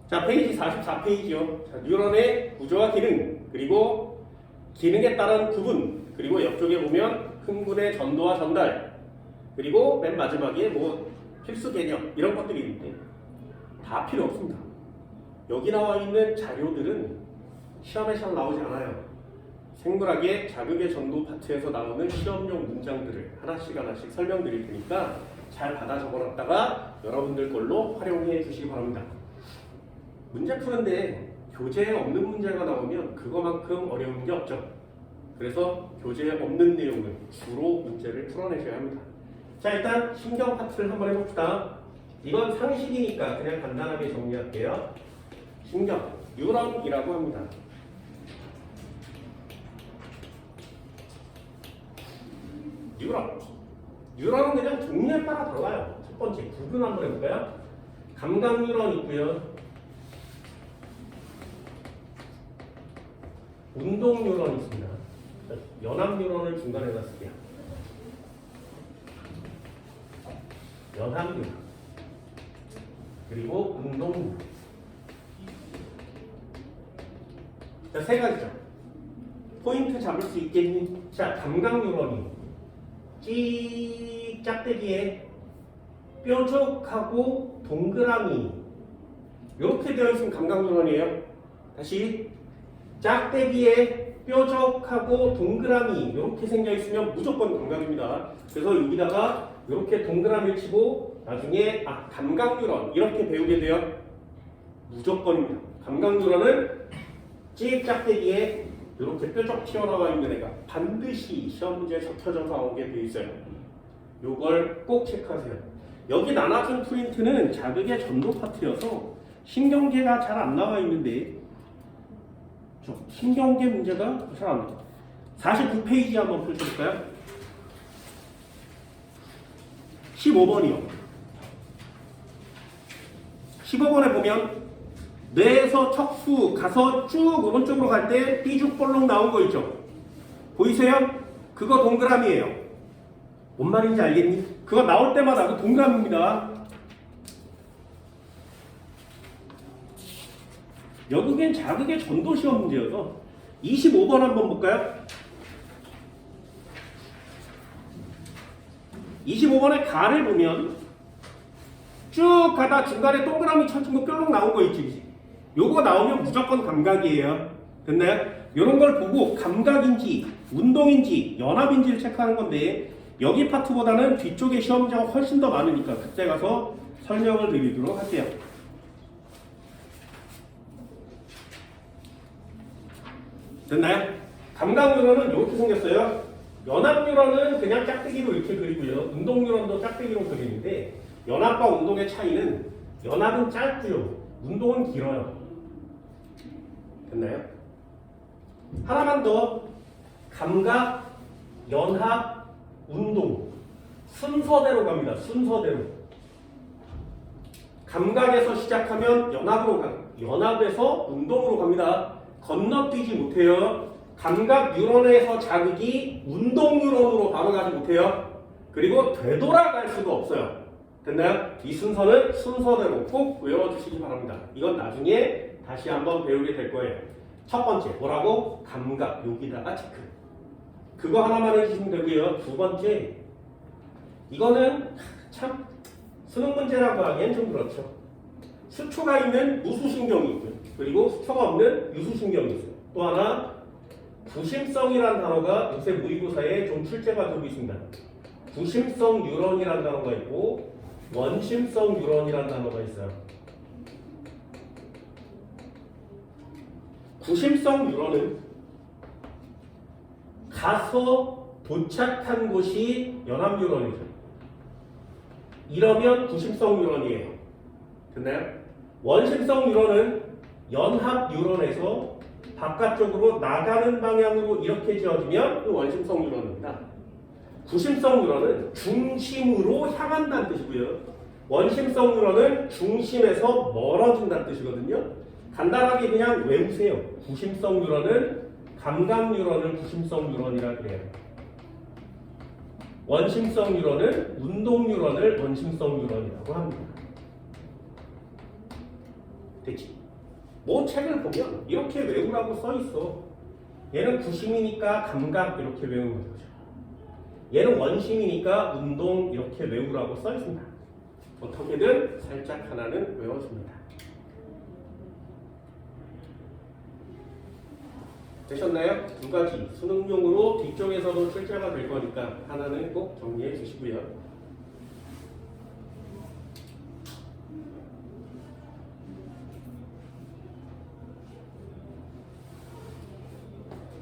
자, 페이지 44페이지요. 자, 뉴런의 구조와 기능, 그리고 기능에 따른 구분, 그리고 옆쪽에 보면 흥분의 전도와 전달, 그리고 맨 마지막에 뭐 필수 개념 이런 것들이 있는데 다 필요 없습니다. 여기 나와 있는 자료들은 시험에 잘 나오지 않아요. 생물학의 자극의 전도 파트에서 나오는 시험용 문장들을 하나씩 설명드릴 테니까 잘 받아 적어놨다가 여러분들 걸로 활용해 주시기 바랍니다. 문제 푸는데 교재에 없는 문제가 나오면 그거만큼 어려운 게 없죠. 그래서 교재에 없는 내용을 주로 문제를 풀어내셔야 합니다. 자, 일단 신경 파트를 한번 해봅시다. 이건 상식이니까 그냥 간단하게 정리할게요. 신경, 뉴런이라고 합니다. 뉴런은 그냥 종류에 따라 들어가요. 첫 번째 구분 한번 해볼까요? 감각 뉴런 있고요. 운동 뉴런 있습니다. 연합 뉴런을 중간에 놨을게요. 연합 뉴런 그리고 운동 뉴런. 자, 세 가지죠. 포인트 잡을 수 있겠니? 자, 감각 뉴런이 찍 짝대기에 뾰족하고 동그라미 이렇게 되어 있으면 감각 뉴런이에요. 다시 짝대기에 뾰족하고 동그라미 이렇게 생겨 있으면 무조건 감각입니다. 그래서 여기다가 이렇게 동그라미를 치고 나중에 감각 뉴런 이렇게 배우게 돼요. 무조건입니다. 감각 뉴런은 찍 짝대기에 이렇게 뾰족 튀어나와 있는 애가 반드시 시험 문제에 적혀져서 나오게 돼 있어요. 요걸 꼭 체크하세요. 여기 나눠준 프린트는 자극의 전도 파트여서 신경계가 잘 안 나와 있는데 신경계 문제가 잘 안 나와요. 49페이지 한번 펼쳐볼까요? 15번이요. 15번에 보면 뇌에서 척수 가서 쭉 오른쪽으로 갈 때 삐죽볼록 나온 거 있죠? 보이세요? 그거 동그라미예요. 뭔 말인지 알겠니? 그거 나올 때마다 그 동그라미입니다. 여기엔 자극의 전도 시험 문제여서 25번 한번 볼까요? 25번의 가를 보면 쭉 가다 중간에 동그라미 쳐준 거 뾰록 나온 거 있지? 요거 나오면 무조건 감각이에요. 됐나요? 요런 걸 보고 감각인지 운동인지 연합인지를 체크하는 건데 여기 파트보다는 뒤쪽에 시험 문제가 훨씬 더 많으니까 그때 가서 설명을 드리도록 할게요. 됐나요? 감각 뉴런은 이렇게 생겼어요. 연합 뉴런은 그냥 짝대기로 이렇게 그리고요. 운동 뉴런도 짝대기로 그리는데 연합과 운동의 차이는 연합은 짧고요. 운동은 길어요. 됐나요? 하나만 더. 감각, 연합, 운동 순서대로 갑니다. 순서대로. 감각에서 시작하면 연합으로 가. 연합에서 운동으로 갑니다. 건너뛰지 못해요. 감각 뉴런에서 자극이 운동 뉴런으로 바로 가지 못해요. 그리고 되돌아갈 수도 없어요. 됐나요? 이 순서는 순서대로 꼭 외워주시기 바랍니다. 이건 나중에 다시 한번 배우게 될 거예요. 첫 번째 뭐라고? 감각. 여기다가 체크. 그거 하나만 해주시면 되고요. 두 번째 이거는 참 수능 문제라고 하기엔 좀 그렇죠. 수초가 있는 무수신경이 있고요. 그리고 수초가 없는 유수신경이 있어요. 또 하나 부심성이라는 단어가 요새 모의고사에 좀 출제가 되고 있습니다. 부심성 뉴런이라는 단어가 있고 원심성 뉴런이라는 단어가 있어요. 부심성 뉴런은 가서 도착한 곳이 연합 뉴런이죠. 이러면 부심성 뉴런이에요. 됐나요? 원심성 뉴런은 연합 뉴런에서 바깥쪽으로 나가는 방향으로 이렇게 지어지면 원심성 뉴런입니다. 부심성 뉴런은 중심으로 향한다는 뜻이고요. 원심성 뉴런은 중심에서 멀어진다는 뜻이거든요. 간단하게 그냥 외우세요. 부심성 뉴런은 감각 뉴런을 부심성 뉴런이라 그래요. 원심성 뉴런은 운동 뉴런을 원심성 뉴런이라고 합니다. 되지. 뭐 책을 보면 이렇게 외우라고 써 있어. 얘는 구심이니까 감각 이렇게 외우는 거죠. 얘는 원심이니까 운동 이렇게 외우라고 써 있습니다. 어떻게든 살짝 하나는 외워줍니다. 되셨나요? 두 가지 수능용으로 뒤쪽에서도 출제가 될 거니까 하나는 꼭 정리해 주시고요.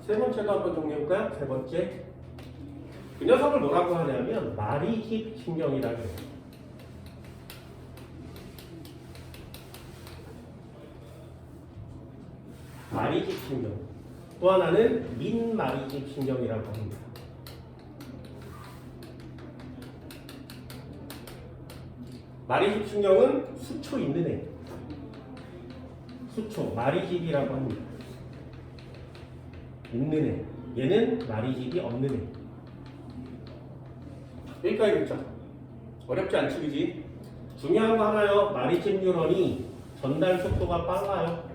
세 번째도 한번 정리해볼까요? 세 번째. 그 녀석을 뭐라고 하냐면 마리집 신경이라고 해요. 마리집 신경. 또 하나는 민마리집 신경이라고 합니다. 마리집 신경은 수초 있는 애. 수초, 마리집이라고 합니다. 있는 애. 얘는 마리집이 없는 애. 여기까지 됐죠? 어렵지 않지, 그지? 중요한 거 하나요. 마리집 뉴런이 전달 속도가 빨라요.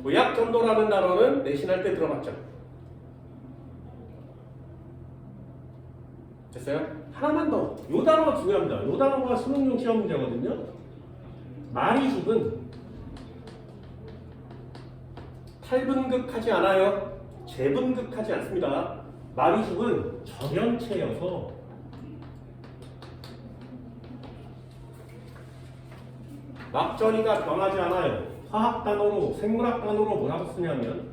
도약전도라는 단어는 내신할 때 들어봤죠? 됐어요? 하나만 더. 요 단어가 중요합니다. 요 단어가 수능용 시험 문제거든요. 마리집은 탈분극하지 않아요. 재분극하지 않습니다. 마리집은 전연체여서 막전이가 변하지 않아요. 화학 단어로, 생물학 단어로 뭐라고 쓰냐면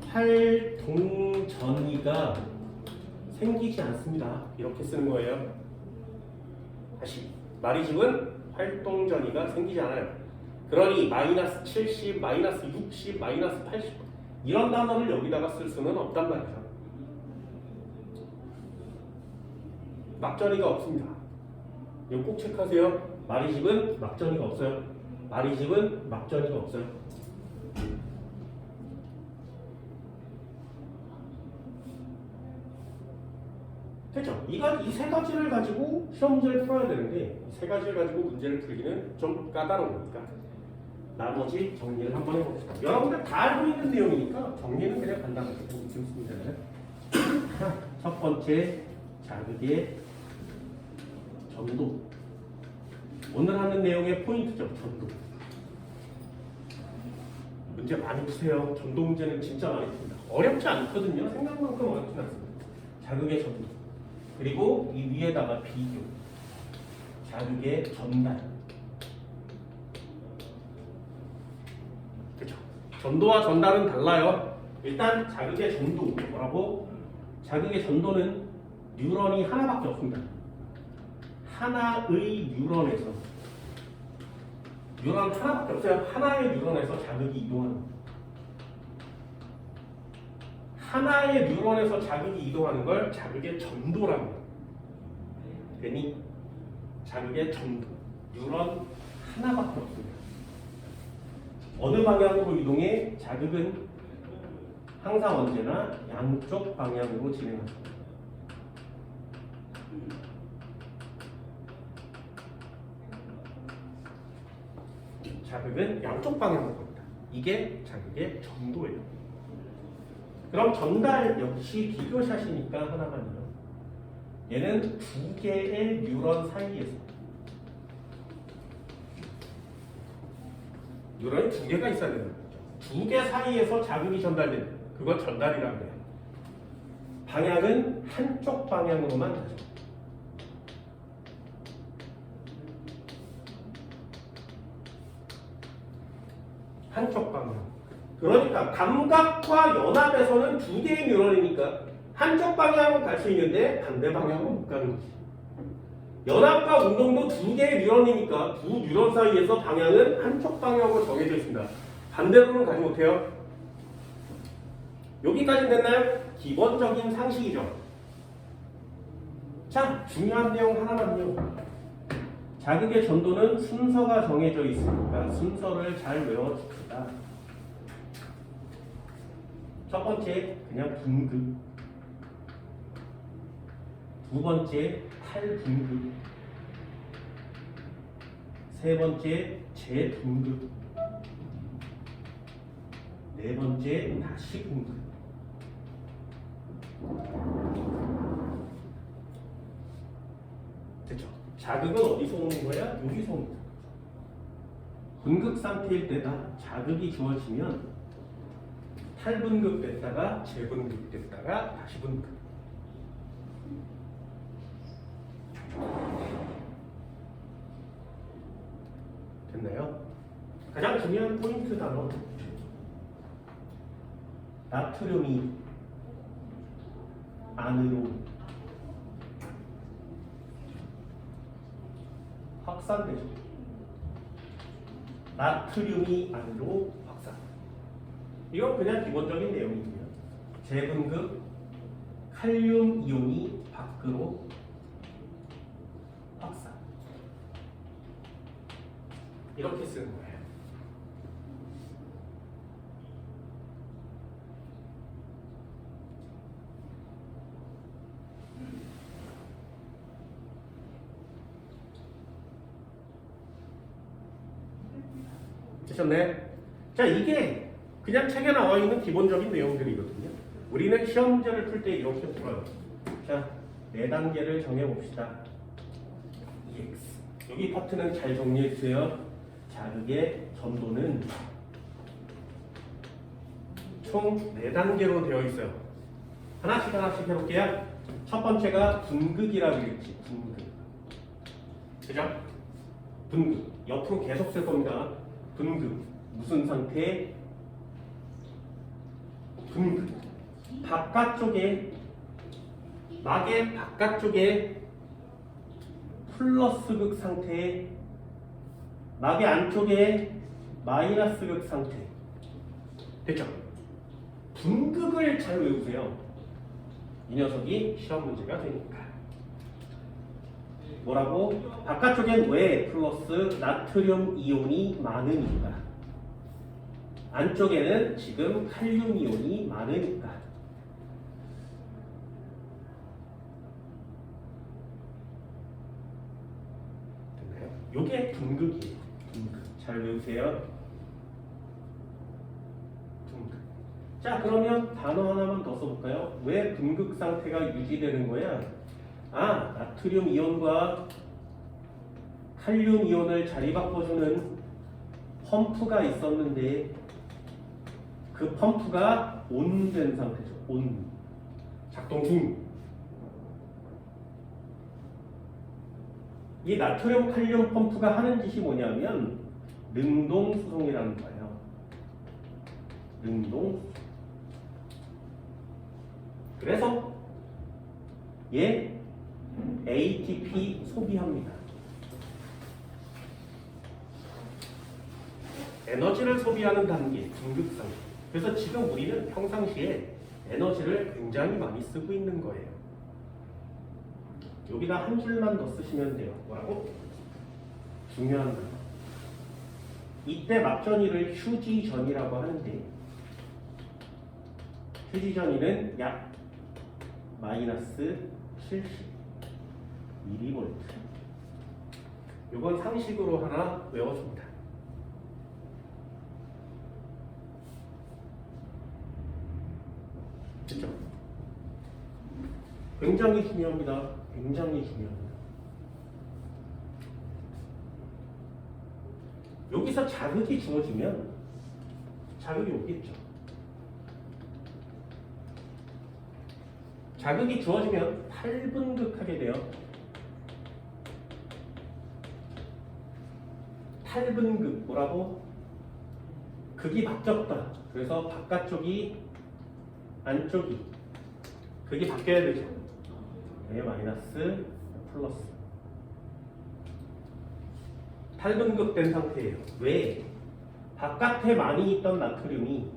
활동전이가 생기지 않습니다. 이렇게 쓰는 거예요. 다시 마리집은 활동전이가 생기지 않아요. 그러니 마이너스 70, 마이너스 60, 마이너스 80 이런 단어를 여기다가 쓸 수는 없단 말이죠. 막전이가 없습니다. 이거 꼭 체크하세요. 마리집은 막전이가 없어요. 마리집은 막전이가 없어요. 됐죠? 이 세 가지를 가지고 시험 문제를 풀어야 되는데 이 세 가지를 가지고 문제를 풀기는 좀 까다로우니까 나머지 정리를 한번 해봅시다. 여러분들 다 알고 있는 내용이니까 정리는 그냥 간단하게 해보겠습니다. 첫 번째, 자극의 전도. 오늘 하는 내용의 포인트죠. 전도. 문제 많이 푸세요. 전도 문제는 진짜 많이 풉니다. 어렵지 않거든요. 생각만큼 어렵진 않습니다. 자극의 전도. 그리고 이 위에다가 비교. 자극의 전달. 그렇죠. 전도와 전달은 달라요. 일단 자극의 전도. 뭐라고? 자극의 전도는 뉴런이 하나밖에 없습니다. 하나의 뉴런에서 뉴런 하나밖에 없어요. 하나의 뉴런에서 자극이 이동하는 거예요. 하나의 뉴런에서 자극이 이동하는 걸 자극의 전도라고 해요. 괜히 자극의 전도. 뉴런 하나밖에 없습니다. 어느 방향으로 이동해? 자극은 항상 언제나 양쪽 방향으로 진행합니다. 자극은 양쪽 방향으로 갑니다. 이게 자극의 전도예요. 그럼 전달 역시 비교샷이니까 하나만요. 얘는 두 개의 뉴런 사이에서 뉴런이 두 개가 있어야 되는 거죠. 두 개 사이에서 자극이 전달되는 그걸 전달이라고 해요. 방향은 한쪽 방향으로만 가죠. 한쪽 방향. 그러니까 감각과 연합에서는 두 개의 뉴런이니까 한쪽 방향으로 갈 수 있는데 반대 방향으로 못 가는 거지. 연합과 운동도 두 개의 뉴런이니까 두 뉴런 사이에서 방향은 한쪽 방향으로 정해져 있습니다. 반대로는 가지 못해요. 여기까지 됐나요? 기본적인 상식이죠. 자, 중요한 내용 하나만요. 자극의 전도는 순서가 정해져 있으니까 순서를 잘 외워줍시다. 첫 번째, 그냥 분극. 두 번째 탈분극, 세 번째 재분극, 네 번째 다시 분극. 됐죠? 자극은 어디서 오는 거야? 여기서 오는 거야. 분극 상태일 때다 자극이 주어지면 탈분극 됐다가 재분극 됐다가 다시 분극. 됐나요? 가장 중요한 포인트 단어 나트륨이 안으로 확산되죠. 나트륨이 안으로 확산. 이건 그냥 기본적인 내용이고요. 재분극 칼륨 이온이 밖으로 확산. 이렇게 쓰는 거예요. 되셨네? 자, 이게 그냥 책에 나와 있는 기본적인 내용들이거든요. 우리는 시험 문제를 풀 때 이렇게 풀어요. 자, 네 단계를 정해봅시다. EX. 여기 파트는 잘 정리해주세요. 자극의 전도는 총 4단계로 되어 있어요. 하나씩 해볼게요. 첫 번째가 분극이라고 했지. 분극. 그죠? 분극. 옆으로 계속 쓸 겁니다. 분극. 무슨 상태? 분극. 바깥쪽에, 막의 바깥쪽에 플러스극 상태, 막의 안쪽에 마이너스극 상태. 됐죠? 분극을 잘 외우세요. 이 녀석이 시험 문제가 되니까. 뭐라고? 바깥쪽엔 왜 플러스 나트륨 이온이 많으니까. 안쪽에는 지금 칼륨 이온이 많으니까. 됐나요? 요게 분극이에요. 분극. 잘 외우세요. 분극. 자, 그러면 단어 하나만 더 써볼까요? 왜 분극 상태가 유지되는 거야? 아, 나트륨 이온과 칼륨 이온을 자리 바꿔주는 펌프가 있었는데 그 펌프가 온된 상태죠. 온. 작동 중. 이 나트륨 칼륨 펌프가 하는 짓이 뭐냐면 능동 수송이라는 거예요. 능동 수송. 그래서 얘 ATP 소비합니다. 에너지를 소비하는 단계, 분극 상태. 그래서 지금 우리는 평상시에 에너지를 굉장히 많이 쓰고 있는 거예요. 여기다 한 줄만 더 쓰시면 돼요. 뭐라고? 중요한 거. 이때 막전이를 휴지전이라고 하는데 휴지전이는 약 마이너스 70 미리볼트. 이건 상식으로 하나 외워줍니다. 그렇죠? 굉장히 중요합니다. 굉장히 중요합니다. 여기서 자극이 주어지면 자극이 오겠죠. 자극이 주어지면 탈분극하게 돼요. 탈분극. 뭐라고? 극이 바뀌었다. 그래서 바깥쪽이 안쪽이 극이 바뀌어야 되죠. 네, 마이너스 플러스. 탈분극된 상태예요. 왜? 바깥에 많이 있던 나트륨이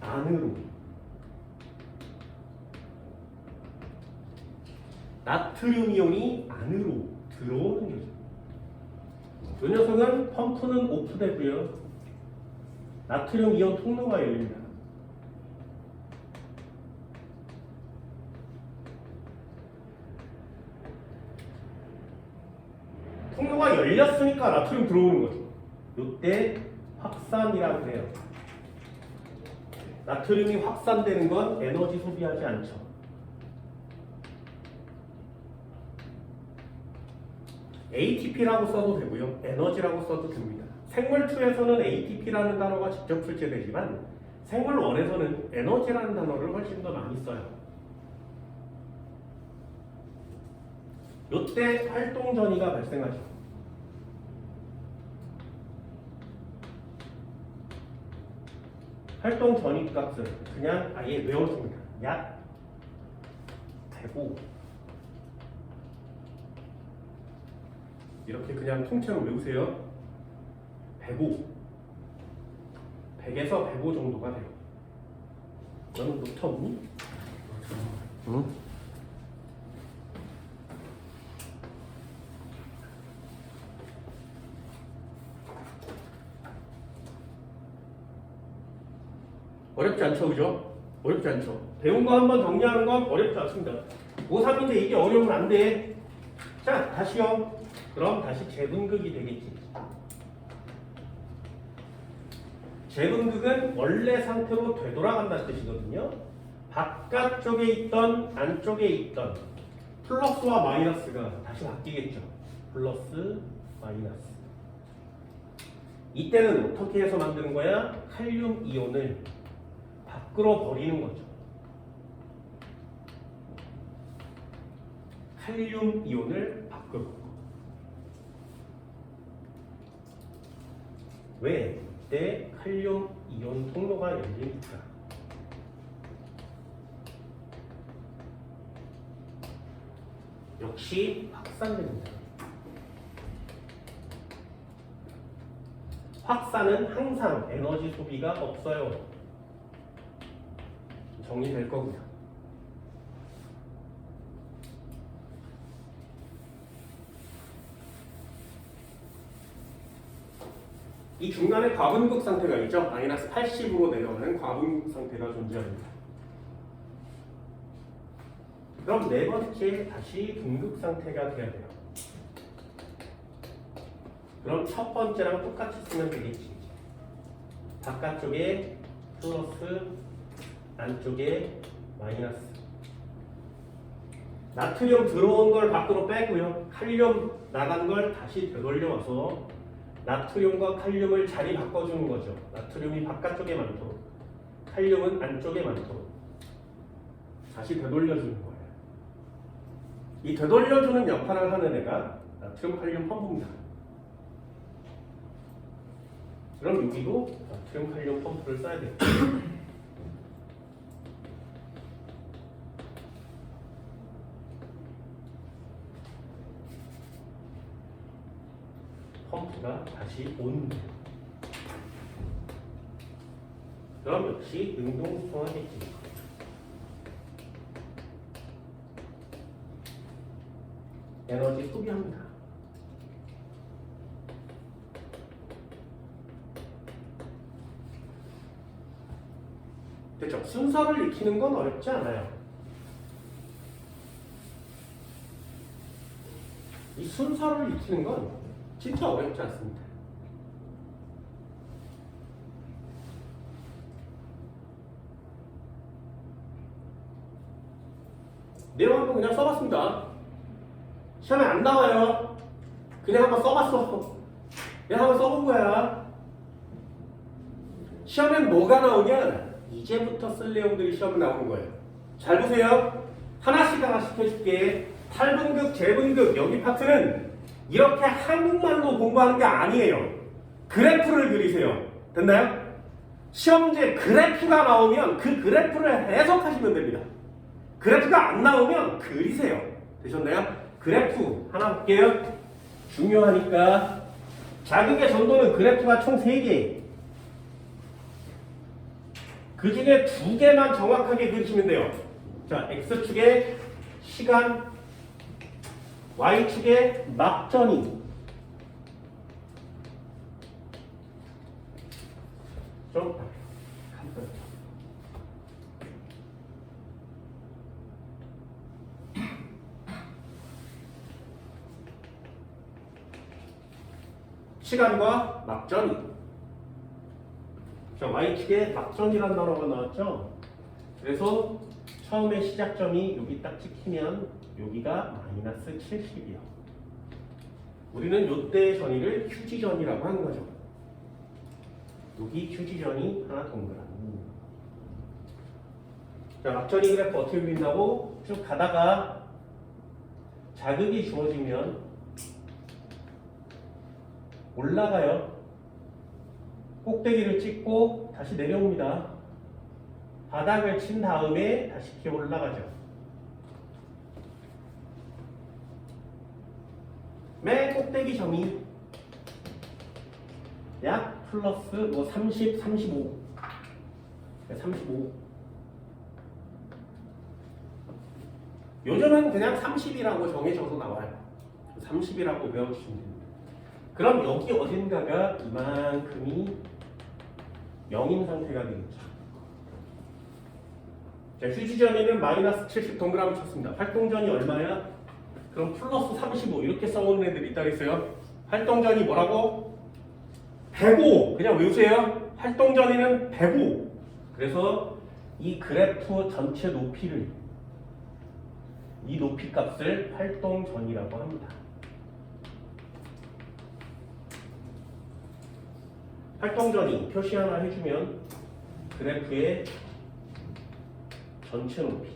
안으로, 나트륨 이온이 안으로 들어오는 거죠. 이 녀석은 펌프는 오프되고요. 나트륨 이온 통로가 열립니다. 통로가 열렸으니까 나트륨 들어오는 거죠. 이때 확산이라고 해요. 나트륨이 확산되는 건 에너지 소비하지 않죠. ATP라고 써도 되고요. 에너지라고 써도 됩니다. 생물2에서는 ATP라는 단어가 직접 출제되지만 생물1에서는 에너지라는 단어를 훨씬 더 많이 써요. 이때 활동전이가 발생하죠. 활동전이값을 그냥 아예 외워줍니다. 약 105 이렇게 그냥 통째로 외우세요. 105 100에서 105 정도가 돼요. 너는 노트 없니? 응? 어렵지 않죠, 그죠? 어렵지 않죠. 배운 거 한번 정리하는 건 어렵지 않습니다. 고3인데 이게 어려우면 안 돼. 자, 다시요. 그럼 다시 재분극이 되겠지. 재분극은 원래 상태로 되돌아간다는 뜻이거든요. 바깥쪽에 있던 안쪽에 있던 플러스와 마이너스가 다시 바뀌겠죠. 플러스, 마이너스. 이때는 어떻게 해서 만드는 거야? 칼륨 이온을 밖으로 버리는 거죠. 칼륨 이온을 밖으로. 왜? 이때 칼륨 이온 통로가 열리니까. 역시 확산됩니다. 확산은 항상 에너지 소비가 없어요. 정리될 거고요. 이 중간에 과분극 상태가 있죠. 마이너스 80으로 내려오는 과분극 상태가 존재합니다. 그럼 네 번째 다시 분극 상태가 돼야 돼요. 그럼 첫 번째랑 똑같이 쓰면 되겠지. 바깥쪽에 플러스, 안쪽에 마이너스. 나트륨 들어온 걸 밖으로 빼고요. 칼륨 나간 걸 다시 되돌려와서 나트륨과 칼륨을 자리 바꿔주는 거죠. 나트륨이 바깥쪽에 많도록, 칼륨은 안쪽에 많도록 다시 되돌려주는 거예요. 이 되돌려주는 역할을 하는 애가 나트륨 칼륨 펌프입니다. 그럼 여기도 나트륨 칼륨 펌프를 써야 돼요. 펌프가 다시 온. 그럼 역시 능동수통하겠지. 에너지 소비합니다. 됐죠? 순서를 익히는 건 어렵지 않아요. 이 순서를 익히는 건 진짜 어렵지 않습니다. 내용 한번 그냥 써봤습니다. 시험에 안 나와요. 그냥 한번 써봤어. 그냥 한번 써본 거야. 시험엔 뭐가 나오냐? 이제부터 쓸 내용들이 시험에 나오는 거예요. 잘 보세요. 하나씩 해줄게. 탈분극, 재분극 여기 파트는 이렇게 한국말로 공부하는 게 아니에요. 그래프를 그리세요. 됐나요? 시험제 그래프가 나오면 그 그래프를 해석하시면 됩니다. 그래프가 안 나오면 그리세요. 되셨나요? 그래프 하나 볼게요. 중요하니까. 자극의 전도는 그래프가 총 3개. 그 중에 2개만 정확하게 그리시면 돼요. 자, X축에 시간, Y축에 막전이. 좀 시간과 막전이. 자, Y축에 막전이라는 단어가 나왔죠. 그래서 처음에 시작점이 여기 딱 찍히면 여기가 마이너스 70이요. 우리는 요때 전위를 휴지전이라고 하는 거죠. 여기 휴지전이 하나 동그라미. 자, 막전이 그래프 어떻게 그린다고? 쭉 가다가 자극이 주어지면 올라가요. 꼭대기를 찍고 다시 내려옵니다. 바닥을 친 다음에 다시 이렇게 올라가죠. 맨 꼭대기 점이 약 플러스 뭐 30, 35. 35. 요즘은 그냥 30이라고 정해져서 나와요. 30이라고 배워주시면 됩니다. 그럼 여기 어딘가가 이만큼이 0인 상태가 되겠죠. 자, 휴지전위는 마이너스 70 동그라미 쳤습니다. 활동전이 얼마야? 그럼 플러스 35 이렇게 써오는 애들이 있다 그랬어요. 활동전이 뭐라고? 105. 그냥 외우세요. 활동전위는 105. 그래서 이 그래프 전체 높이를, 이 높이 값을 활동전이라고 합니다. 활동전이 표시 하나 해주면 그래프의 전체 높이,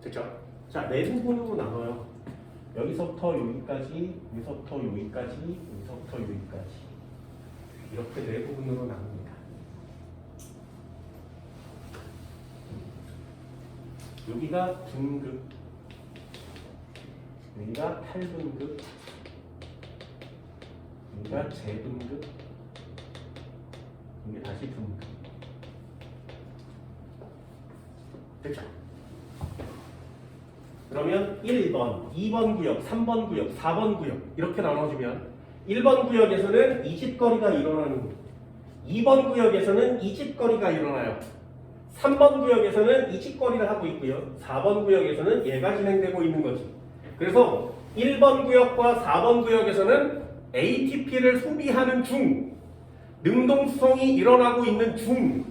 됐죠? 자, 네 부분으로 나눠요. 여기서부터 여기까지, 여기서부터 여기까지, 여기서부터 여기까지. 이렇게 네 부분으로 나눕니다. 여기가 분극, 여기가 탈분극, 여기가 재분극, 여기 다시 분극. 됐죠? 그러면 1번, 2번 구역, 3번 구역, 4번 구역 이렇게 나눠지면 1번 구역에서는 이직거리가 일어나는 겁니다. 2번 구역에서는 이직거리가 일어나요. 3번 구역에서는 이직거리를 하고 있고요. 4번 구역에서는 얘가 진행되고 있는 거지. 그래서 1번 구역과 4번 구역에서는 ATP를 소비하는 중, 능동수송이 일어나고 있는 중.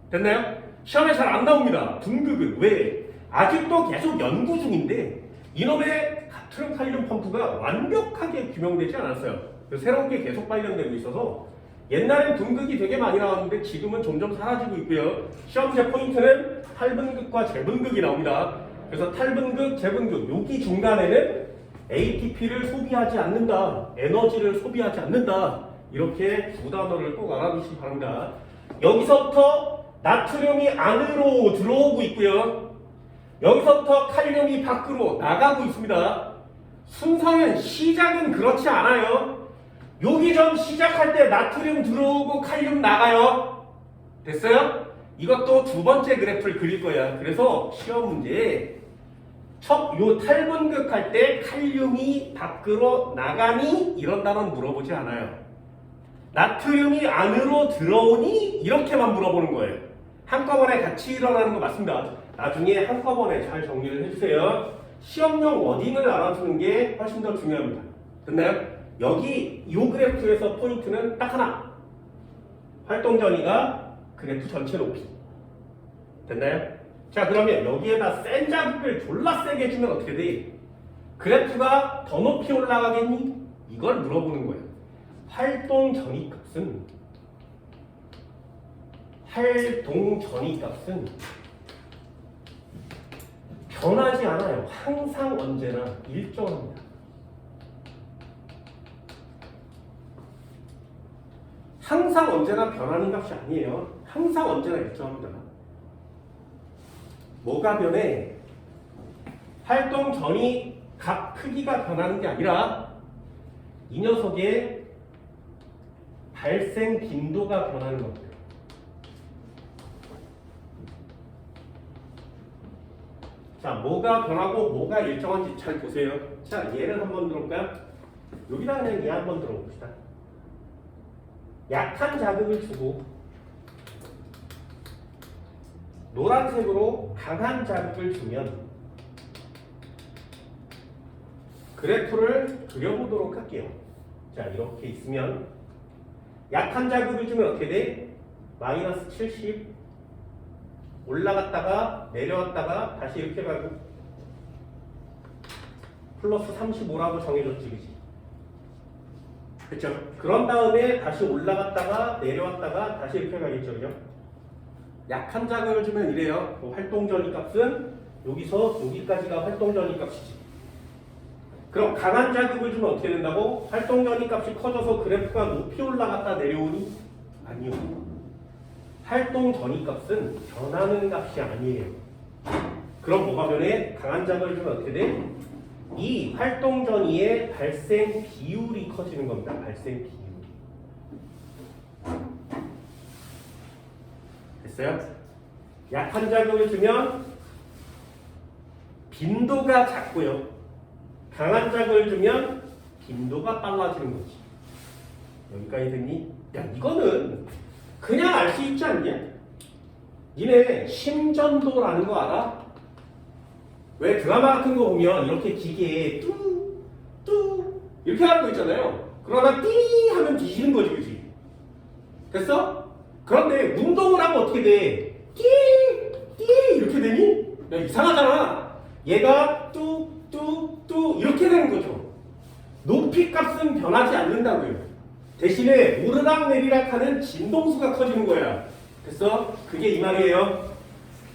됐나요? 시험에 잘 안 나옵니다. 분극은. 왜? 아직도 계속 연구 중인데 이놈의 나트륨 칼륨 펌프가 완벽하게 규명되지 않았어요. 새로운 게 계속 발견되고 있어서 옛날엔 분극이 되게 많이 나왔는데 지금은 점점 사라지고 있고요. 시험제 포인트는 탈분극과 재분극이 나옵니다. 그래서 탈분극, 재분극 여기 중간에는 ATP를 소비하지 않는다, 에너지를 소비하지 않는다, 이렇게 두 단어를 꼭 알아두시기 바랍니다. 여기서부터 나트륨이 안으로 들어오고 있고요. 여기서부터 칼륨이 밖으로 나가고 있습니다. 순서는 시작은 그렇지 않아요. 여기 좀 시작할 때 나트륨 들어오고 칼륨 나가요. 됐어요? 이것도 두 번째 그래프를 그릴 거야. 그래서 시험 문제에 요 탈분극 할 때 칼륨이 밖으로 나가니? 이런 단어는 물어보지 않아요. 나트륨이 안으로 들어오니? 이렇게만 물어보는 거예요. 한꺼번에 같이 일어나는 거 맞습니다. 나중에 한꺼번에 잘 정리를 해주세요. 시험용 워딩을 알아두는 게 훨씬 더 중요합니다. 됐나요? 여기 이 그래프에서 포인트는 딱 하나. 활동전이가 그래프 전체 높이. 됐나요? 자, 그러면 여기에다 센 자극을 졸라 세게 해주면 어떻게 돼? 그래프가 더 높이 올라가겠니? 이걸 물어보는 거예요. 활동전이 값은 변하지 않아요. 항상 언제나 일정합니다. 항상 언제나 변하는 값이 아니에요. 항상 언제나 일정합니다. 뭐가 변해? 활동 전이 값 크기가 변하는 게 아니라 이 녀석의 발생 빈도가 변하는 겁니다. 자, 뭐가 변하고 뭐가 일정한지 잘 보세요. 자, 얘를 한번 들어볼까요? 여기다 그냥 얘 한번 들어봅시다. 약한 자극을 주고 노란색으로 강한 자극을 주면 그래프를 그려보도록 할게요. 자, 이렇게 있으면 약한 자극을 주면 어떻게 돼? 마이너스 70 올라갔다가 내려왔다가 다시 이렇게 가고 플러스 35라고 정해줬지, 그치? 그쵸? 그런 다음에 다시 올라갔다가 내려왔다가 다시 이렇게 가겠죠, 그죠? 약한 자극을 주면 이래요. 활동 전위 값은 여기서 여기까지가 활동 전위 값이지. 그럼 강한 자극을 주면 어떻게 된다고? 활동 전위 값이 커져서 그래프가 높이 올라갔다 내려오니? 아니요. 활동 전위 값은 변하는 값이 아니에요. 그럼 뭐가 변해? 강한 자극을 주면 어떻게 돼? 이 활동 전위의 발생 비율이 커지는 겁니다. 발생 비율. 됐어요? 약한 자극을 주면 빈도가 작고요. 강한 자극을 주면 빈도가 빨라지는 거지. 여기까지 됐니? 야, 이거는 그냥 알 수 있지 않냐? 니네 심전도라는 거 알아? 왜 드라마 같은 거 보면 이렇게 기계에 뚜 이렇게 하는 거 있잖아요. 그러다 띠 하면 뒤지는 거지, 그치? 됐어? 그런데 운동을 하면 어떻게 돼? 띠 이렇게 되니? 야, 이상하잖아. 얘가 뚜 이렇게 되는 거죠. 높이 값은 변하지 않는다고요. 대신에 오르락 내리락 하는 진동수가 커지는 거야. 됐어? 그게 이 말이에요.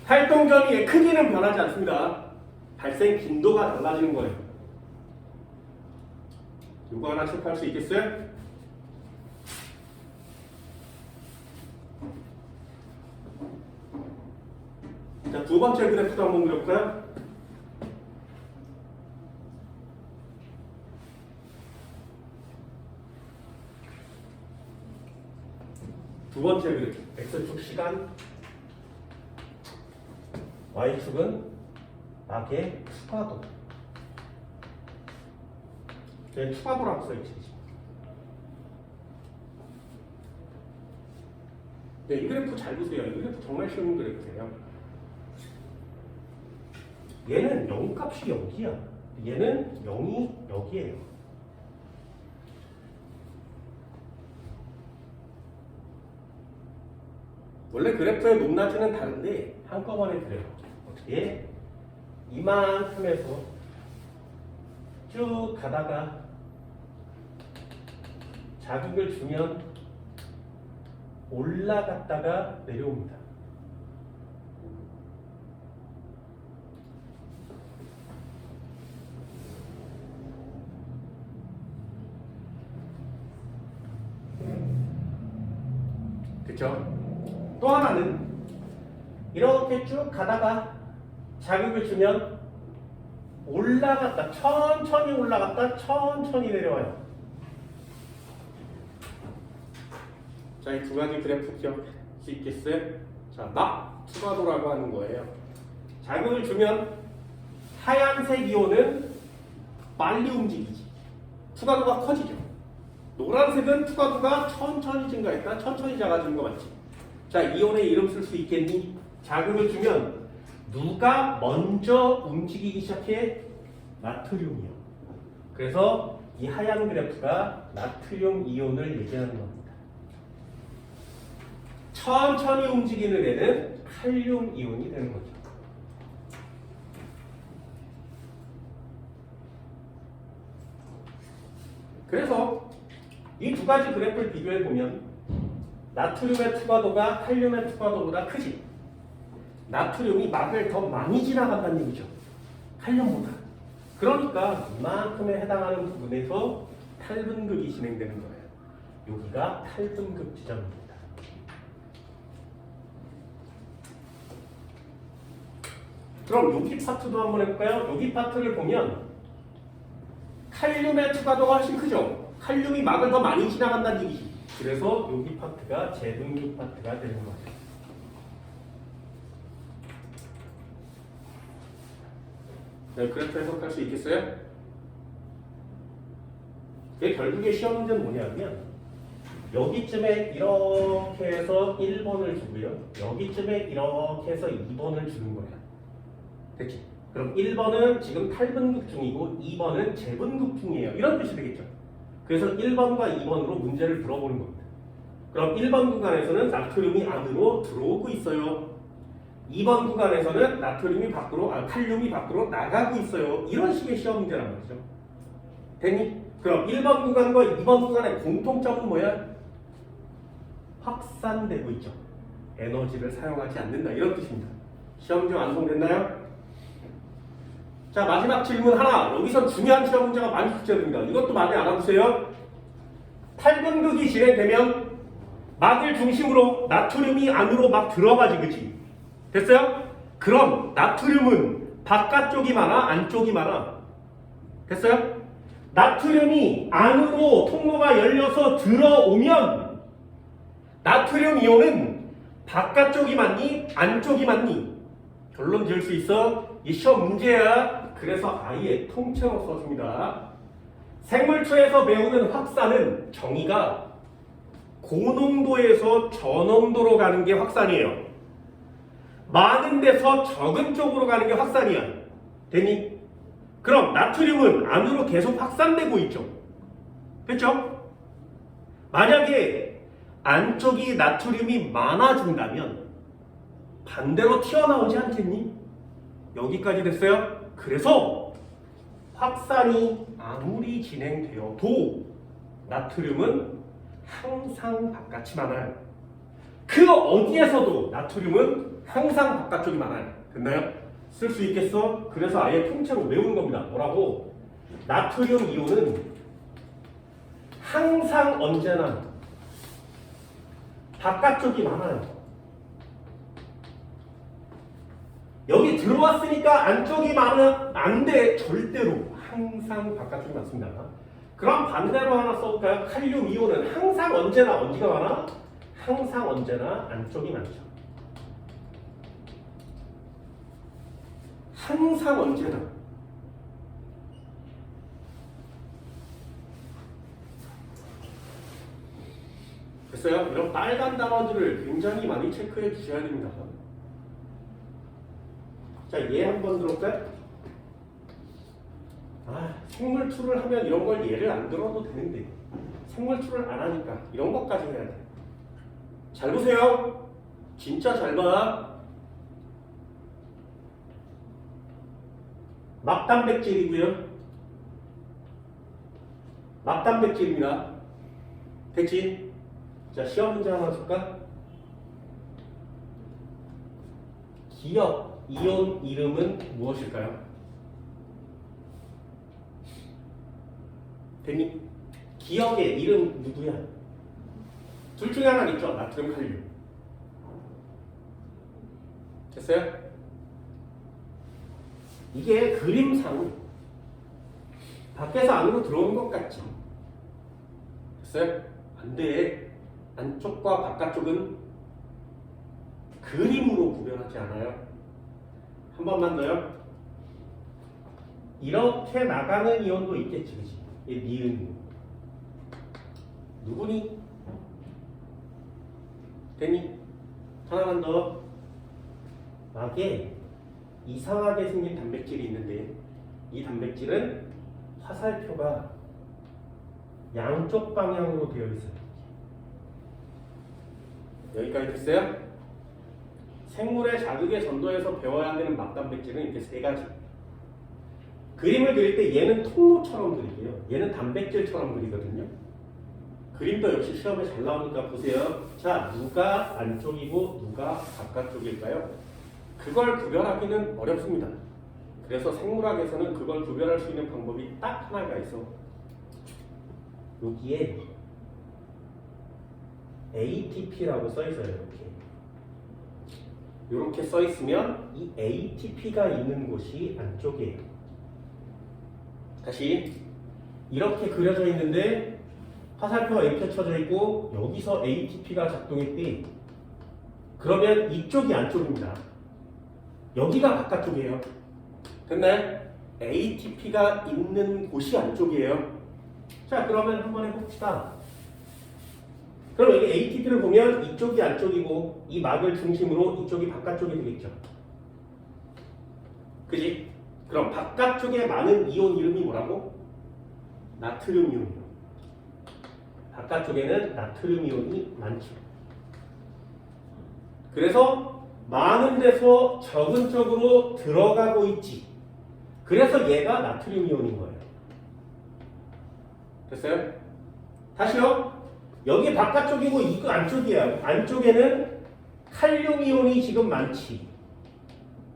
활동 전위의 크기는 변하지 않습니다. 발생 빈도가 달라지는 거예요. 이거 하나 체크할 수 있겠어요? 자, 두 번째 그래프도 한번 그려볼까요? 두 번째 그래프. X축 시간, Y축은 낙의 추가도. 저희 추가도라고 써있지. 네, 이 그래프 잘 보세요. 이 그래프 정말 쉬운 그래프예요. 얘는 0값이 여기야. 얘는 0이 여기에요. 원래 그래프의 높낮이는 다른데 한꺼번에 그려요. 어떻게? 이만큼에서 쭉 가다가 자극을 주면 올라갔다가 내려옵니다. 그쵸? 또 하나는 이렇게 쭉 가다가 자극을 주면 올라갔다, 천천히 올라갔다, 천천히 내려와요. 자, 이 두 가지 그래프 기억할 수 있겠어요? 자, 낙 추가도라고 하는 거예요. 자극을 주면 하얀색 이온은 빨리 움직이지. 투과도가 커지죠. 노란색은 투과도가 천천히 증가했다, 천천히 작아지는 거 맞지? 자, 이온의 이름 쓸 수 있겠니? 자극을 주면 누가 먼저 움직이기 시작해? 나트륨이요. 그래서 이 하얀 그래프가 나트륨 이온을 얘기하는 겁니다. 천천히 움직이는 애는 칼륨 이온이 되는 거죠. 그래서 이 두 가지 그래프를 비교해 보면 나트륨의 투과도가 칼륨의 투과도보다 크지. 나트륨이 막을 더 많이 지나간다는 얘기죠. 칼륨보다. 그러니까 이만큼에 해당하는 부분에서 탈분극이 진행되는 거예요. 여기가 탈분극 지점입니다. 그럼 여기 파트도 한번 해볼까요? 여기 파트를 보면 칼륨의 투과도가 훨씬 크죠. 칼륨이 막을 더 많이 지나간다는 얘기지. 그래서 여기 파트가 재분극 파트가 되는 거죠. 네, 그래프 해석할 수 있겠어요? 이게 결국에 시험 문제는 뭐냐면 여기쯤에 이렇게 해서 1번을 주고요. 여기쯤에 이렇게 해서 2번을 주는 거야. 됐지? 그럼 1번은 지금 탈분극 중이고 2번은 재분극 중이에요. 이런 뜻이 되겠죠. 그래서 1번과 2번으로 문제를 풀어보는 겁니다. 그럼 1번 구간에서는 나트륨이 안으로 들어오고 있어요. 2번 구간에서는 나트륨이 밖으로, 칼륨이 밖으로 나가고 있어요. 이런 식의 시험 문제란 말이죠. 됐니? 그럼 1번 구간과 2번 구간의 공통점은 뭐야? 확산되고 있죠. 에너지를 사용하지 않는다. 이런 뜻입니다. 시험 문제 완성됐나요? 자, 마지막 질문 하나. 여기서 중요한 시험 문제가 많이 출제됩니다. 이것도 많이 알아보세요. 탈분극이 진행되면 막을 중심으로 나트륨이 안으로 막 들어가지, 그치? 됐어요? 그럼 나트륨은 바깥쪽이 많아? 안쪽이 많아? 됐어요? 나트륨이 안으로 통로가 열려서 들어오면 나트륨 이온은 바깥쪽이 많니? 안쪽이 많니? 결론 지을 수 있어? 이 시험 문제야. 그래서 아예 통째로 써줍니다. 생물초에서 배우는 확산은 정의가 고농도에서 저농도로 가는 게 확산이에요. 많은 데서 적은 쪽으로 가는 게 확산이야. 됐니? 그럼 나트륨은 안으로 계속 확산되고 있죠. 됐죠? 만약에 안쪽이 나트륨이 많아진다면 반대로 튀어나오지 않겠니? 여기까지 됐어요? 그래서 확산이 아무리 진행되어도 나트륨은 항상 바깥이 많아요. 그 어디에서도 나트륨은 항상 바깥쪽이 많아요. 됐나요? 쓸 수 있겠어? 그래서 아예 통째로 외우는 겁니다. 뭐라고? 나트륨 이온은 항상 언제나 바깥쪽이 많아요. 여기 들어왔으니까 안쪽이 많으면 안 돼. 절대로 항상 바깥쪽이 많습니다. 그럼 반대로 하나 써볼까요? 칼륨 이온은 항상 언제나 어디가 많아? 항상 언제나 안쪽이 많죠. 항상 언제나. 됐어요? 이런 빨간 단어들을 굉장히 많이 체크해 주셔야 됩니다. 자, 얘 한번 들어볼까요? 생물2를 하면 이런 걸 예를 안 들어도 되는데 생물2를 안 하니까 이런 것까지 해야 돼. 잘 보세요. 진짜 잘 봐. 막단백질이고요. 막단백질입니다. 됐지? 자, 시험 문제 하나 줄까? 기억 이온 이름은 무엇일까요? 됐니? 기억의 이름 누구야? 둘 중에 하나 있죠. 나트륨, 칼륨. 됐어요? 이게 그림상 밖에서 안으로 들어오는 것 같지? 됐어요? 안 돼. 안쪽과 바깥쪽은 그림으로 구별하지 않아요. 한 번만 더요. 이렇게 나가는 이온도 있겠지, 그치? 이 니은 누구니? 됐니? 하나만 더. 막에 이상하게 생긴 단백질이 있는데 이 단백질은 화살표가 양쪽 방향으로 되어 있어요. 여기까지 됐어요? 생물의 자극에 전도해서 배워야 되는 막단백질은 이렇게 세 가지. 그림을 그릴 때 얘는 통로처럼 그리고요. 얘는 단백질처럼 그리거든요. 그림도 역시 시험에 잘 나오니까 보세요. 자, 누가 안쪽이고 누가 바깥쪽일까요? 그걸 구별하기는 어렵습니다. 그래서 생물학에서는 그걸 구별할 수 있는 방법이 딱 하나가 있어. 여기에 ATP라고 써 있어요. 이렇게 써 있으면 이 ATP가 있는 곳이 안쪽이에요. 다시 이렇게 그려져 있는데 화살표가 이렇게 쳐져 있고 여기서 ATP가 작동했대. 그러면 이쪽이 안쪽입니다. 여기가 바깥쪽이에요. 됐나요? ATP가 있는 곳이 안쪽이에요. 자, 그러면 한번 해봅시다. 그럼 여기 ATP를 보면 이쪽이 안쪽이고 이 막을 중심으로 이쪽이 바깥쪽이 되겠죠. 그지? 그럼 바깥쪽에 많은 이온 이름이 뭐라고? 나트륨 이온이요. 바깥쪽에는 나트륨 이온이 많죠. 그래서 많은 데서 적은 쪽으로 들어가고 있지. 그래서 얘가 나트륨 이온인 거예요. 됐어요? 다시요. 여기 바깥쪽이고 이거 안쪽이야. 안쪽에는 칼륨 이온이 지금 많지.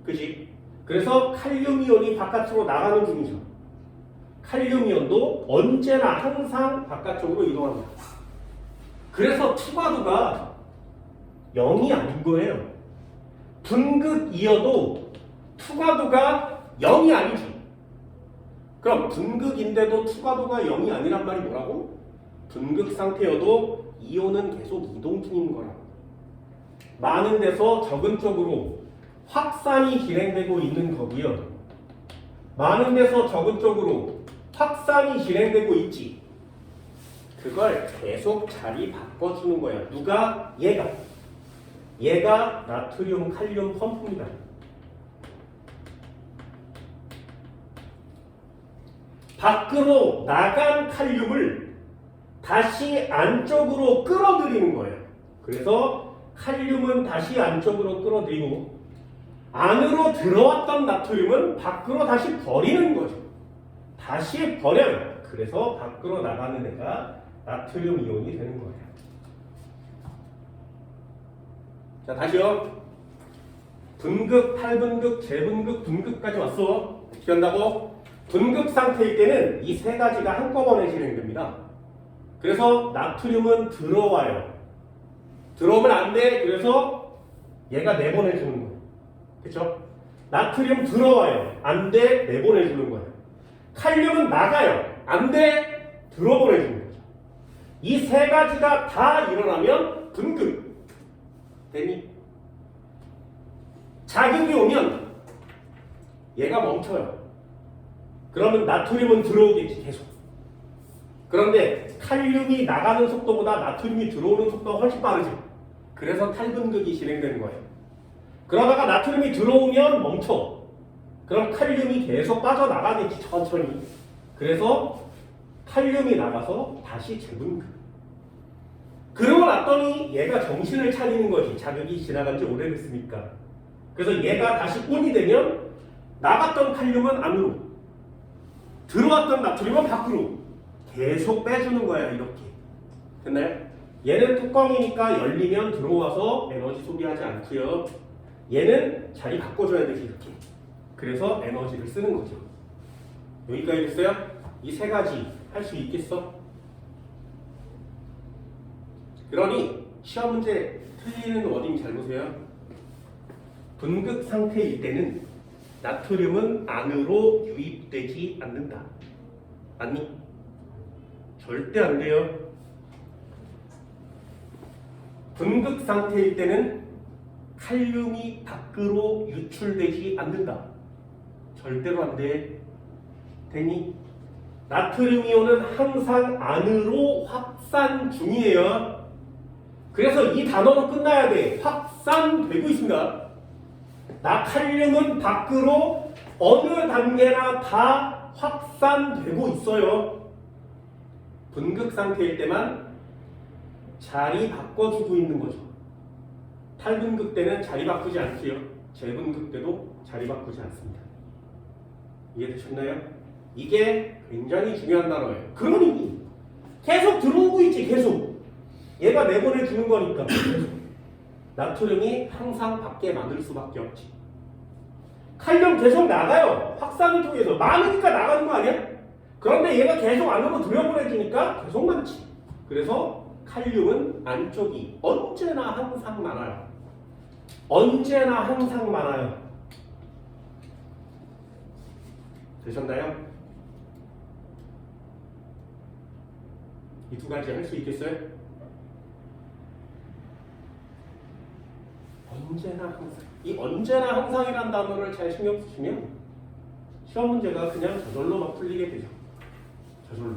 그지? 그래서 칼륨 이온이 바깥으로 나가는 중이죠. 칼륨 이온도 언제나 항상 바깥쪽으로 이동합니다. 그래서 투과도가 0이 아닌 거예요. 분극이어도 투과도가 0이 아니지. 그럼 분극인데도 투과도가 0이 아니란 말이 뭐라고? 분극 상태여도 이온은 계속 이동 중인 거라고. 많은 데서 적은 쪽으로 확산이 진행되고 있는 거고요. 많은 데서 적은 쪽으로 확산이 진행되고 있지. 그걸 계속 자리 바꿔주는 거야. 누가? 얘가. 얘가 나트륨 칼륨 펌프입니다. 밖으로 나간 칼륨을 다시 안쪽으로 끌어들이는 거예요. 그래서 칼륨은 다시 안쪽으로 끌어들이고 안으로 들어왔던 나트륨은 밖으로 다시 버리는 거죠. 다시 버려요. 그래서 밖으로 나가는 애가 나트륨 이온이 되는 거예요. 자, 다시요. 분극, 탈분극, 재분극, 분극까지 왔어. 어떻게 한다고? 분극 상태일 때는 이 세 가지가 한꺼번에 진행됩니다. 그래서 나트륨은 들어와요. 들어오면 안 돼. 그래서 얘가 내보내주는 거예요. 그쵸? 나트륨 들어와요. 안 돼. 내보내주는 거예요. 칼륨은 나가요. 안 돼. 들어보내주는 거죠. 이 세 가지가 다 일어나면 분극. 되니? 자극이 오면 얘가 멈춰요. 그러면 나트륨은 들어오겠지, 계속. 그런데 칼륨이 나가는 속도보다 나트륨이 들어오는 속도가 훨씬 빠르죠. 그래서 탈분극이 진행되는 거예요. 그러다가 나트륨이 들어오면 멈춰. 그럼 칼륨이 계속 빠져나가겠지, 천천히. 그래서 칼륨이 나가서 다시 재분극. 그러고 났더니 얘가 정신을 차리는 거지. 자극이 지나간 지 오래됐으니까. 그래서 얘가 다시 온이 되면 나갔던 칼륨은 안으로, 들어왔던 나트륨은 밖으로 계속 빼주는 거야. 이렇게. 됐나요? 얘는 뚜껑이니까 열리면 들어와서 에너지 소비하지 않고요. 얘는 자리 바꿔줘야 되지, 이렇게. 그래서 에너지를 쓰는 거죠. 여기까지 됐어요? 이 세 가지 할 수 있겠어? 그러니 시험 문제 틀리는 워딩 잘 보세요. 분극 상태일 때는 나트륨은 안으로 유입되지 않는다. 맞니? 절대 안 돼요. 분극 상태일 때는 칼륨이 밖으로 유출되지 않는다. 절대로 안 돼. 되니? 나트륨 이온은 항상 안으로 확산 중이에요. 그래서 이 단어로 끝나야 돼. 확산되고 있습니다. 나칼륨은 밖으로 어느 단계나 다 확산되고 있어요. 분극 상태일 때만 자리 바꿔주고 있는 거죠. 탈분극 때는 자리 바꾸지 않고요. 재분극 때도 자리 바꾸지 않습니다. 이해되셨나요? 이게 굉장히 중요한 단어예요. 그러니 계속 들어오고 있지. 계속. 얘가 내보내주는 거니까. 나트륨이 항상 밖에 만들 수밖에 없지. 칼륨 계속 나가요. 확산을 통해서. 많으니까 나가는 거 아니야? 그런데 얘가 계속 안으로 들여보내주니까 계속 많지. 그래서 칼륨은 안쪽이 언제나 항상 많아요. 언제나 항상 많아요. 되셨나요? 이 두 가지 할 수 있겠어요? 언제나 항상. 이 언제나 항상이란 단어를 잘 신경 쓰시면 시험 문제가 그냥 저절로 막 풀리게 되죠. 저절로.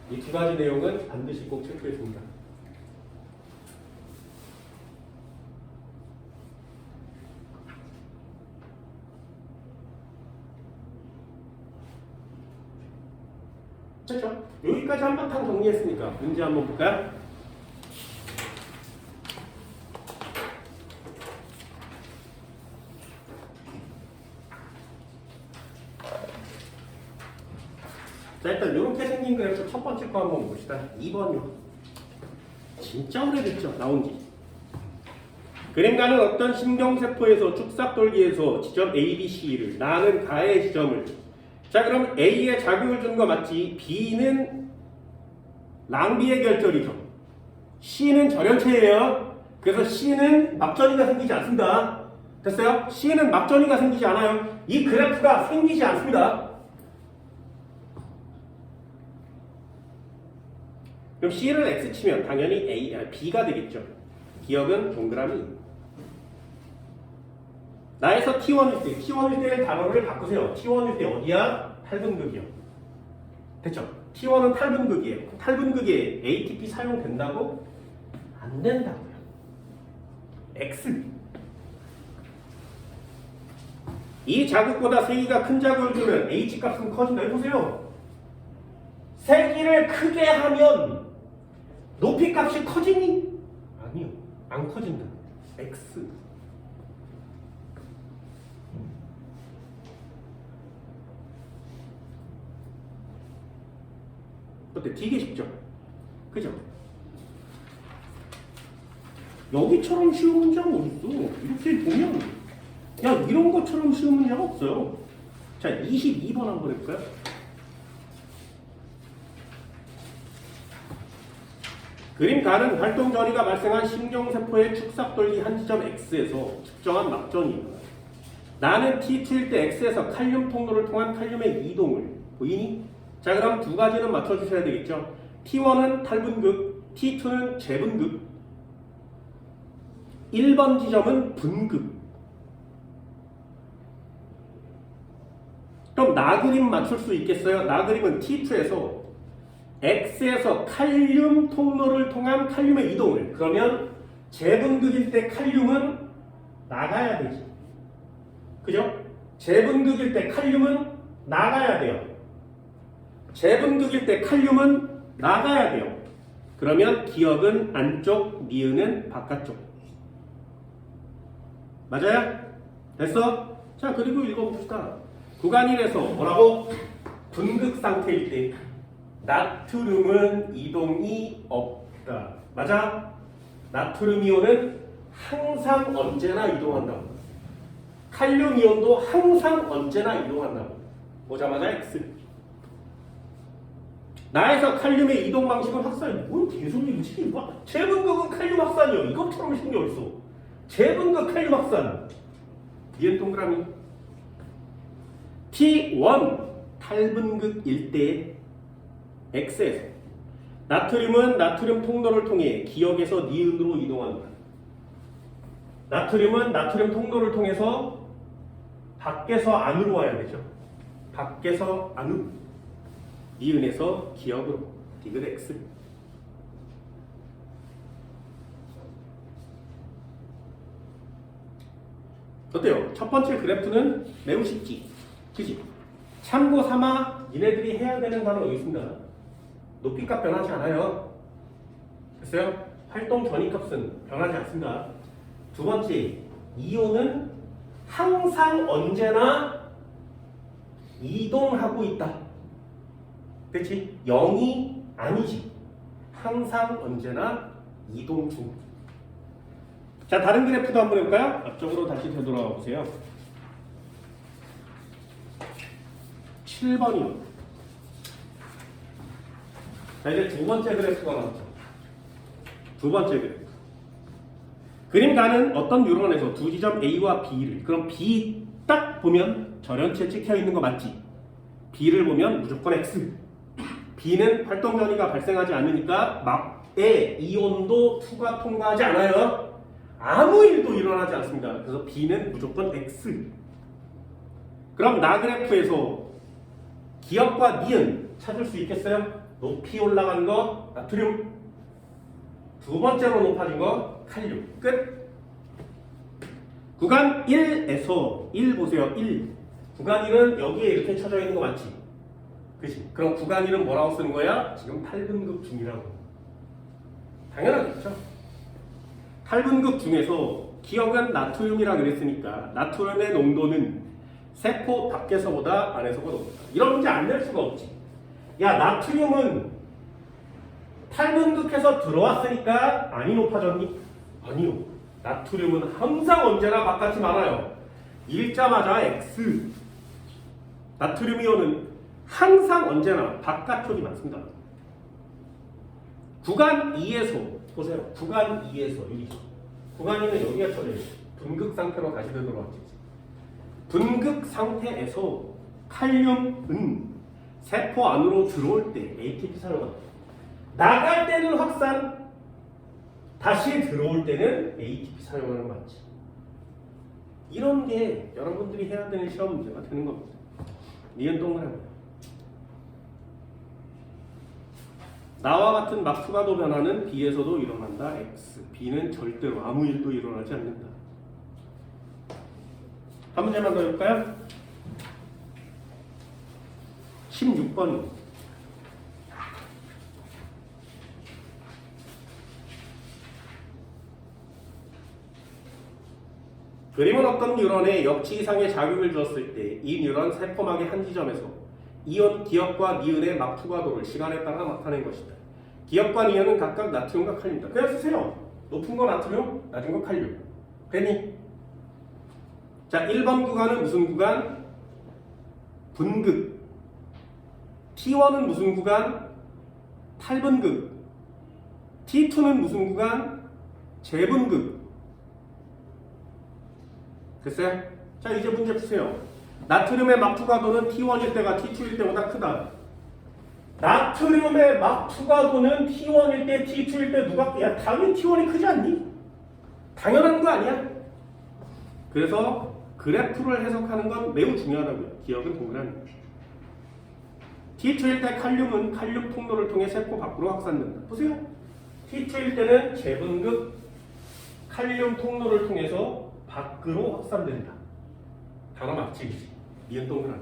이 두 가지 내용은 반드시 꼭 체크해 줍니다. 됐죠? 여기까지 한바탕 정리했으니까 문제 한번 볼까요? 자, 일단 이렇게 생긴 그래프 첫 번째 거 한번 봅시다. 2번이요. 진짜 오래됐죠, 나온 지. 그림가는 어떤 신경세포에서 축삭돌기에서 지점 A, B, C를 나는 가의 지점을. 자, 그럼 A에 자극을 준 거 맞지? B는 낭비의 결절이죠. C는 절연체예요. 그래서 C는 막전이가 생기지 않습니다. 됐어요? C는 막전이가 생기지 않아요. 이 그래프가 생기지 않습니다. 그럼 C를 X 치면 당연히 B가 되겠죠. 기억은 동그라미. 나에서 T1일 때, T1일 때의 단어를 바꾸세요. T1일 때 어디야? 8분극이요. 됐죠? T1은 8분극이에요. 8분극에 ATP 사용된다고? 안 된다고요. X. 이 자극보다 세기가 큰 자극을 주면 H 값은 커진다. 해보세요. 세기를 크게 하면 높이 값이 커지니? 아니요. 안 커진다. X. 어때? 되게 쉽죠? 그죠? 여기처럼 쉬운 문제가 어딨어? 이렇게 보면 야, 이런 것처럼 쉬운 문제가 없어요. 자, 22번 한번 해볼까요? 그림 가는 활동 전이가 발생한 신경세포의 축삭돌기 한 지점 X에서 측정한 막전이다. 나는 T2일 때 X에서 칼륨 통로를 통한 칼륨의 이동을 보이니? 자, 그럼 두 가지는 맞춰주셔야 되겠죠. T1은 탈분극, T2는 재분극. 1번 지점은 분극. 그럼 나 그림 맞출 수 있겠어요? 나 그림은 T2에서 X에서 칼륨 통로를 통한 칼륨의 이동을. 그러면 재분극일 때 칼륨은 나가야 되지. 그죠? 재분극일 때 칼륨은 나가야 돼요. 재분극일 때 칼륨은 나가야 돼요. 그러면 기억은 안쪽, 니은은 바깥쪽. 맞아요? 됐어? 자, 그리고 읽어봅시다. 구간 1에서 뭐라고? 분극 상태일 때 나트륨은 이동이 없다. 맞아? 나트륨 이온은 항상 언제나 이동한다고. 칼륨 이온도 항상 언제나 이동한다고. 보자마자 X. 나에서 칼륨의 이동 방식은 확산. 뭔 개소리지? 재분극은 칼륨 확산이요. 이것처럼 쉬운 게 어딨어? 재분극 칼륨 확산. 니은 동그라미. T1 탈분극일 때 X에서 나트륨은 나트륨 통로를 통해 기역에서 니은으로 이동한다. 나트륨은 나트륨 통로를 통해서 밖에서 안으로 와야 되죠. 밖에서 안으로. 니은에서 기역으로. 디귿 X. 어때요? 첫 번째 그래프는 매우 쉽지? 그치? 참고 삼아 니네들이 해야 되는 단어 여기 있습니다. 높이값 변하지 않아요. 됐어요? 활동 전이값은 변하지 않습니다. 두 번째, 이온은 항상 언제나 이동하고 있다. 그치? 0이 아니지. 항상 언제나 이동 중. 자, 다른 그래프도 한번 해볼까요? 앞쪽으로 다시 되돌아가 보세요. 7번이요. 자, 이제 두 번째 그래프가 나왔죠. 두 번째 그래프. 그림 가는 어떤 뉴런에서 두 지점 A와 B를, 그럼 B 딱 보면 절연체 찍혀 있는 거 맞지? B를 보면 무조건 X. B는 활동 전이가 발생하지 않으니까 막에 이온도 투가 통과하지 않아요. 아무 일도 일어나지 않습니다. 그래서 B는 무조건 X. 그럼 나 그래프에서 기역과 니은 찾을 수 있겠어요? 높이 올라간 거 나트륨, 두 번째로 높아진 거 칼륨. 끝. 구간 1에서 1 보세요. 1. 구간 1은 여기에 이렇게 쳐져 있는 거 맞지? 그치? 그럼 구간 1은 뭐라고 쓰는 거야? 지금 탈분급 중이라고. 당연하겠죠. 탈분급 중에서 기억은 나트륨이라 그랬으니까 나트륨의 농도는 세포 밖에서보다 안에서보다 높다. 이런 문제 안 낼 수가 없지. 야, 나트륨은 탈분급해서 들어왔으니까 안이 높아졌니? 아니요. 나트륨은 항상 언제나 바깥이 많아요. 읽자마자 X. 나트륨 이온은 항상 언제나 바깥쪽이 많습니다. 구간 2에서 보세요. 구간 2에서 여기. 구간 2는 여기가 쳐져요. 분극 상태로 다시 되돌아왔지. 분극 상태에서 칼륨은 세포 안으로 들어올 때 ATP 사용합니다. 나갈 때는 확산, 다시 들어올 때는 ATP 사용하는 거 맞지. 이런 게 여러분들이 해야 되는 시험 문제가 되는 겁니다. 니은 동그라미. 나와 같은 막투가도 변화는 B에서도 일어난다. X. B는 절대로 아무 일도 일어나지 않는다. 한 문제만 더 해볼까요? 16번. 그림은 어떤 뉴런에 역치 이상의 자극을 주었을 때 이 뉴런 세포막의 한 지점에서 이온 기억과 니은의 막투과도를 시간에 따라 나타낸 것이다. 기억과 니은은 각각 나트륨과 칼륨이다. 그냥 쓰세요. 높은 거 나트륨, 낮은 거 칼륨. 됐니? 자, 1번 구간은 무슨 구간? 분극. T1은 무슨 구간? 탈분극. T2는 무슨 구간? 재분극. 됐어요? 자, 이제 문제 푸세요. 나트륨의 막투과도는 T1일 때가 T2일 때보다 크다. 나트륨의 막투과도는 T1일 때, T2일 때 누가, 야, 당연히 T1이 크지 않니? 당연한 거 아니야? 그래서 그래프를 해석하는 건 매우 중요하다고요. 기억은 동그라미. T2일 때 칼륨은 칼륨 통로를 통해 세포 밖으로 확산된다. 보세요. T2일 때는 재분극 칼륨 통로를 통해서 밖으로 확산된다. 단어 맞지? 니은 동그라미.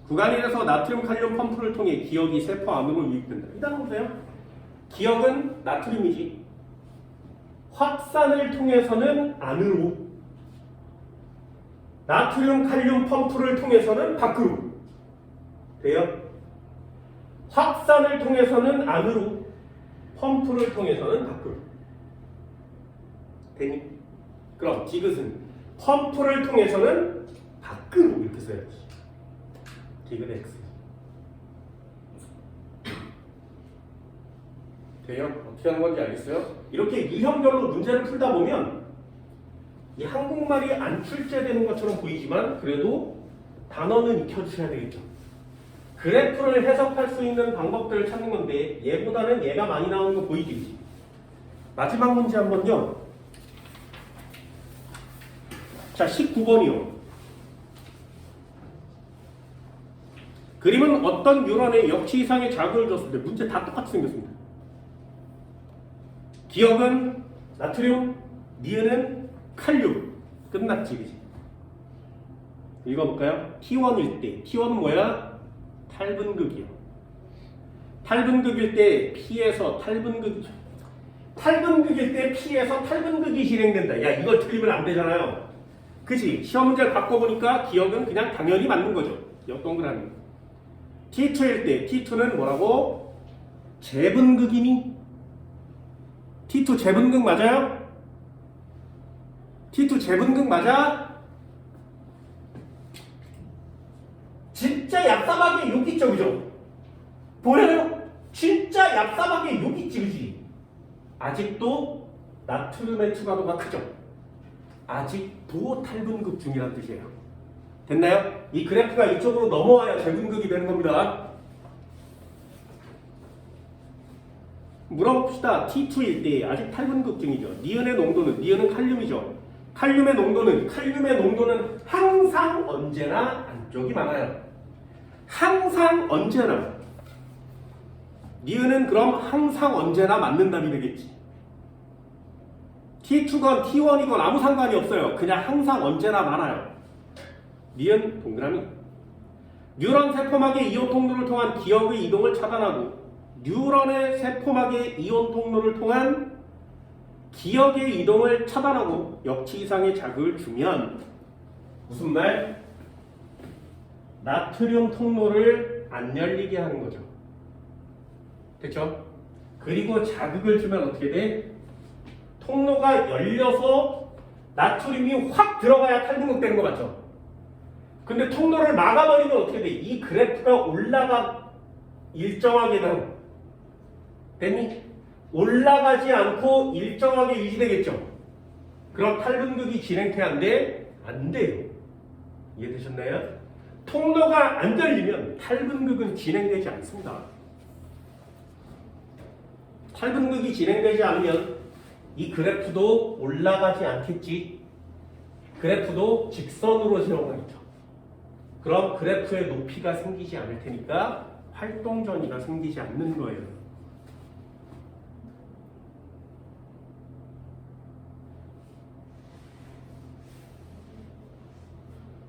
구간 1에서 나트륨 칼륨 펌프를 통해 기억이 세포 안으로 유입된다. 이 단어 보세요. 기억은 나트륨이지. 확산을 통해서는 안으로. 나트륨 칼륨 펌프를 통해서는 밖으로. 돼요? 확산을 통해서는 안으로. 펌프를 통해서는 밖으로. 되니? 그럼 디귿은 펌프를 통해서는 밖으로 이렇게 써야지. 디귿 X. 돼요? 어떻게 하는 건지 알겠어요? 이렇게 유형별로 문제를 풀다 보면 이 한국말이 안 출제되는 것처럼 보이지만 그래도 단어는 익혀주셔야 되겠죠. 그래프를 해석할 수 있는 방법들을 찾는 건데 얘보다는 얘가 많이 나오는 거 보이지? 마지막 문제 한번요. 자, 19번이요. 그림은 어떤 뉴런에 역치 이상의 자극을 줬을 때 문제 다 똑같이 생겼습니다. 기억은 나트륨, 니은은 칼륨. 끝났지, 그지? 읽어볼까요? T1일 때, T1은 뭐야? 탈분극이요. 탈분극일 때 P에서 탈분극이죠. 탈분극일 때 P에서 탈분극이 진행된다. 야, 이걸 틀리면 안 되잖아요. 그치? 시험 문제를 바꿔보니까 기억은 그냥 당연히 맞는 거죠. 옆 동그라미. T2일 때 T2는 뭐라고? 재분극이니? T2 재분극 맞아요? T2 재분극 맞아? 진짜 얍삽하게 욕 있죠, 그죠? 보여요? 진짜 얍삽하게 욕 있지, 그지? 아직도 나트륨의 투과도가 크죠? 아직도 탈분극 중이란 뜻이에요. 됐나요? 이 그래프가 이쪽으로 넘어와야 재분극이 되는 겁니다. 물어봅시다. T2일 때 아직 탈분극 중이죠. 니은의 농도는, 니은은 칼륨이죠. 칼륨의 농도는 항상 언제나 안쪽이 많아요. 항상 언제나. 니은은 그럼 항상 언제나 맞는 답이 되겠지. T2건 T1이건 아무 상관이 없어요. 그냥 항상 언제나 많아요. 니은 동그라미. 뉴런 세포막의 이온 통로를 통한 기억의 이동을 차단하고 뉴런의 세포막의 이온 통로를 통한 기억의 이동을 차단하고 역치 이상의 자극을 주면 무슨 말? 나트륨 통로를 안 열리게 하는 거죠. 됐죠? 그리고 자극을 주면 어떻게 돼? 통로가 열려서 나트륨이 확 들어가야 탈분극 되는 거 맞죠? 근데 통로를 막아버리면 어떻게 돼? 이 그래프가 올라가 일정하게 되니 올라가지 않고 일정하게 유지되겠죠? 그럼 탈분극이 진행돼 안 돼? 안 돼요. 이해되셨나요? 통로가 안 열리면 탈분극은 진행되지 않습니다. 탈분극이 진행되지 않으면 이 그래프도 올라가지 않겠지. 그래프도 직선으로 세워가겠죠. 그럼 그래프의 높이가 생기지 않을 테니까 활동전이가 생기지 않는 거예요.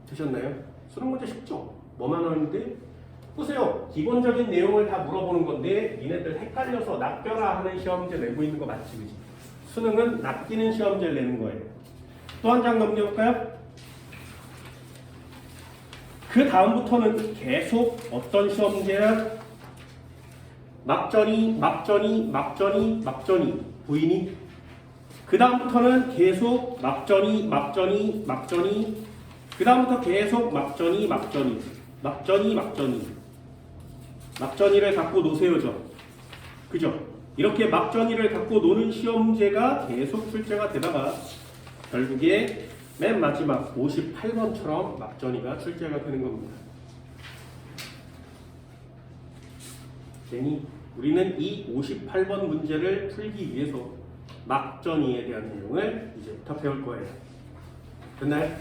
되셨나요? 수능 문제 쉽죠? 뭐만 하는데? 보세요. 기본적인 내용을 다 물어보는 건데 니네들 헷갈려서 낚여라 하는 시험제 내고 있는 거 맞지? 그치? 수능은 낚이는 시험제를 내는 거예요. 또 한 장 넘겨볼까요? 그 다음부터는 계속 어떤 시험제야? 막전이 보이니? 그 다음부터는 계속 막전이 그 다음부터 계속 막전이를 갖고 노세요죠. 그죠? 이렇게 막전이를 갖고 노는 시험제가 계속 출제가 되다가 결국에 맨 마지막 58번처럼 막전이가 출제가 되는 겁니다. 괜히 우리는 이 58번 문제를 풀기 위해서 막전이에 대한 내용을 이제부터 배울 거예요. 됐나요?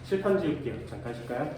칠판 지울게요. 잠깐 쉴까요?